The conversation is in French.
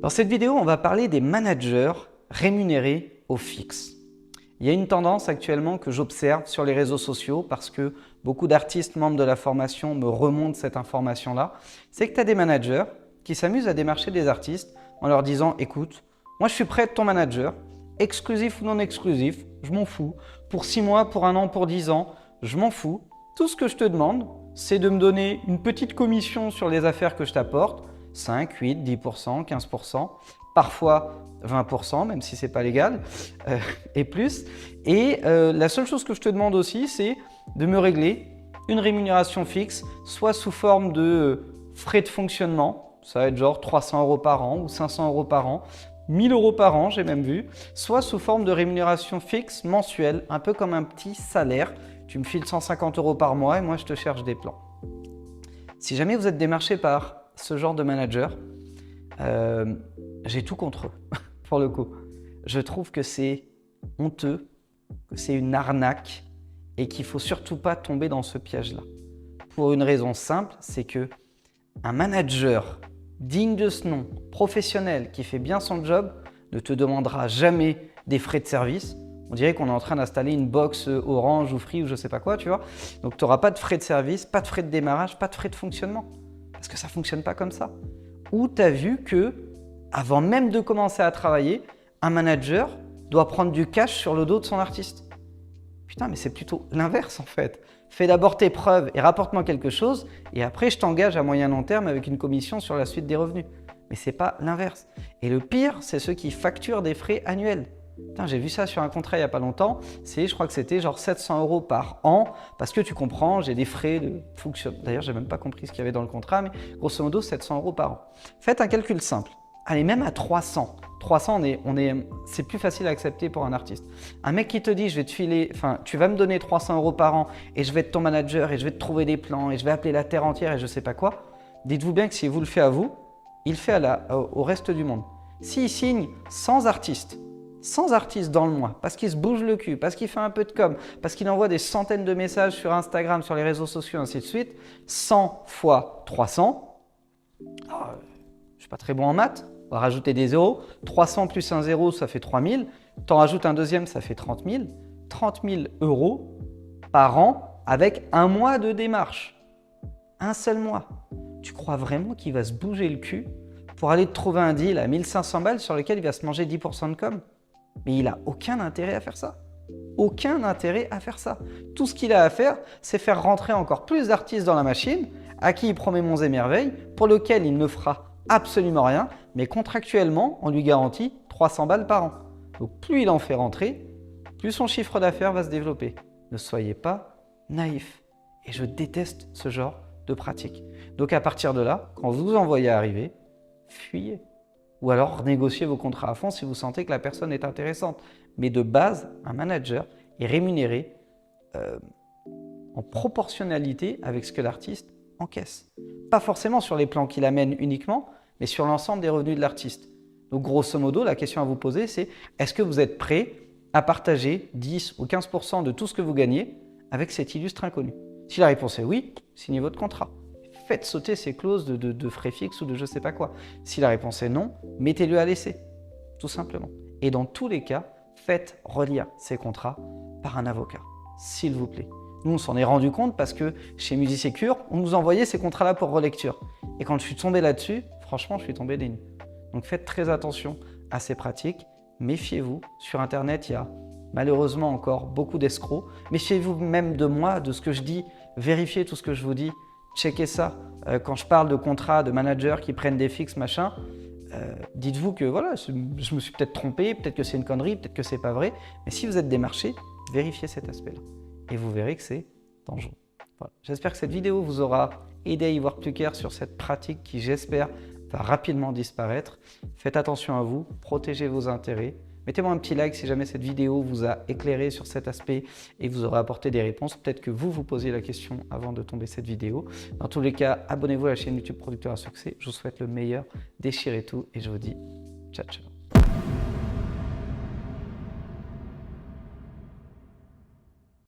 Dans cette vidéo, on va parler des managers rémunérés au fixe. Il y a une tendance actuellement que j'observe sur les réseaux sociaux parce que beaucoup d'artistes membres de la formation me remontent cette information-là. C'est que tu as des managers qui s'amusent à démarcher des artistes en leur disant « Écoute, moi je suis prêt à être ton manager, exclusif ou non exclusif, je m'en fous. Pour 6 mois, pour 1 an, pour 10 ans, je m'en fous. Tout ce que je te demande, c'est de me donner une petite commission sur les affaires que je t'apporte, 5, 8, 10%, 15%, parfois 20%, même si ce n'est pas légal, et plus. Et la seule chose que je te demande aussi, c'est de me régler une rémunération fixe, soit sous forme de frais de fonctionnement, ça va être genre 300 € par an ou 500 € par an, 1000 € par an, j'ai même vu, soit sous forme de rémunération fixe mensuelle, un peu comme un petit salaire. Tu me files 150 € par mois et moi je te cherche des plans. Si jamais vous êtes démarché par ce genre de manager, j'ai tout contre eux, pour le coup. Je trouve que c'est honteux, que c'est une arnaque et qu'il ne faut surtout pas tomber dans ce piège-là. Pour une raison simple, c'est que un manager digne de ce nom, professionnel, qui fait bien son job, ne te demandera jamais des frais de service. On dirait qu'on est en train d'installer une box Orange ou Free ou je ne sais pas quoi, tu vois. Donc, tu n'auras pas de frais de service, pas de frais de démarrage, pas de frais de fonctionnement. Parce que ça ne fonctionne pas comme ça. Ou tu as vu que, avant même de commencer à travailler, un manager doit prendre du cash sur le dos de son artiste. Putain, mais c'est plutôt l'inverse en fait. Fais d'abord tes preuves et rapporte-moi quelque chose et après je t'engage à moyen long terme avec une commission sur la suite des revenus. Mais ce n'est pas l'inverse. Et le pire, c'est ceux qui facturent des frais annuels. J'ai vu ça sur un contrat il n'y a pas longtemps, je crois que c'était genre 700 € par an, parce que tu comprends, j'ai des frais de fonctionnement. D'ailleurs, je n'ai même pas compris ce qu'il y avait dans le contrat, mais grosso modo 700 € par an. Faites un calcul simple, allez même à 300. 300, c'est plus facile à accepter pour un artiste. Un mec qui te dit, tu vas me donner 300 € par an et je vais être ton manager et je vais te trouver des plans et je vais appeler la terre entière et je ne sais pas quoi, dites-vous bien que s'il vous le fait à vous, il le fait au reste du monde. S'il signe sans artiste dans le mois, parce qu'il se bouge le cul, parce qu'il fait un peu de com, parce qu'il envoie des centaines de messages sur Instagram, sur les réseaux sociaux, ainsi de suite, 100 fois 300, je ne suis pas très bon en maths, on va rajouter des zéros, 300 plus un zéro, ça fait 3000, t'en rajoutes un deuxième, ça fait 30 000, 30 000 € par an avec un mois de démarche, un seul mois. Tu crois vraiment qu'il va se bouger le cul pour aller te trouver un deal à 1500 balles sur lequel il va se manger 10% de com? Mais il n'a aucun intérêt à faire ça. Aucun intérêt à faire ça. Tout ce qu'il a à faire, c'est faire rentrer encore plus d'artistes dans la machine, à qui il promet monts et merveilles, pour lequel il ne fera absolument rien, mais contractuellement, on lui garantit 300 balles par an. Donc plus il en fait rentrer, plus son chiffre d'affaires va se développer. Ne soyez pas naïfs. Et je déteste ce genre de pratique. Donc à partir de là, quand vous en voyez arriver, fuyez. Ou alors négociez vos contrats à fond si vous sentez que la personne est intéressante. Mais de base, un manager est rémunéré en proportionnalité avec ce que l'artiste encaisse. Pas forcément sur les plans qu'il amène uniquement, mais sur l'ensemble des revenus de l'artiste. Donc grosso modo, la question à vous poser, c'est est-ce que vous êtes prêt à partager 10 ou 15% de tout ce que vous gagnez avec cet illustre inconnu? Si la réponse est oui, signez votre contrat. Faites sauter ces clauses de frais fixes ou de je ne sais pas quoi. Si la réponse est non, mettez-le à l'essai, tout simplement. Et dans tous les cas, faites relire ces contrats par un avocat, s'il vous plaît. Nous, on s'en est rendu compte parce que chez Musicecure, on nous envoyait ces contrats-là pour relecture. Et quand je suis tombé là-dessus, franchement, je suis tombé des nues. Donc faites très attention à ces pratiques. Méfiez-vous. Sur Internet, il y a malheureusement encore beaucoup d'escrocs. Méfiez-vous même de moi, de ce que je dis. Vérifiez tout ce que je vous dis. Checkez ça. Quand je parle de contrats, de managers qui prennent des fixes, machin, dites-vous que voilà, je me suis peut-être trompé, peut-être que c'est une connerie, peut-être que c'est pas vrai. Mais si vous êtes démarché, vérifiez cet aspect-là. Et vous verrez que c'est dangereux. Voilà. J'espère que cette vidéo vous aura aidé à y voir plus clair sur cette pratique qui, j'espère, va rapidement disparaître. Faites attention à vous, protégez vos intérêts. Mettez-moi un petit like si jamais cette vidéo vous a éclairé sur cet aspect et vous aura apporté des réponses. Peut-être que vous posiez la question avant de tomber cette vidéo. Dans tous les cas, abonnez-vous à la chaîne YouTube Producteur à Succès. Je vous souhaite le meilleur, déchirez tout et je vous dis ciao ciao.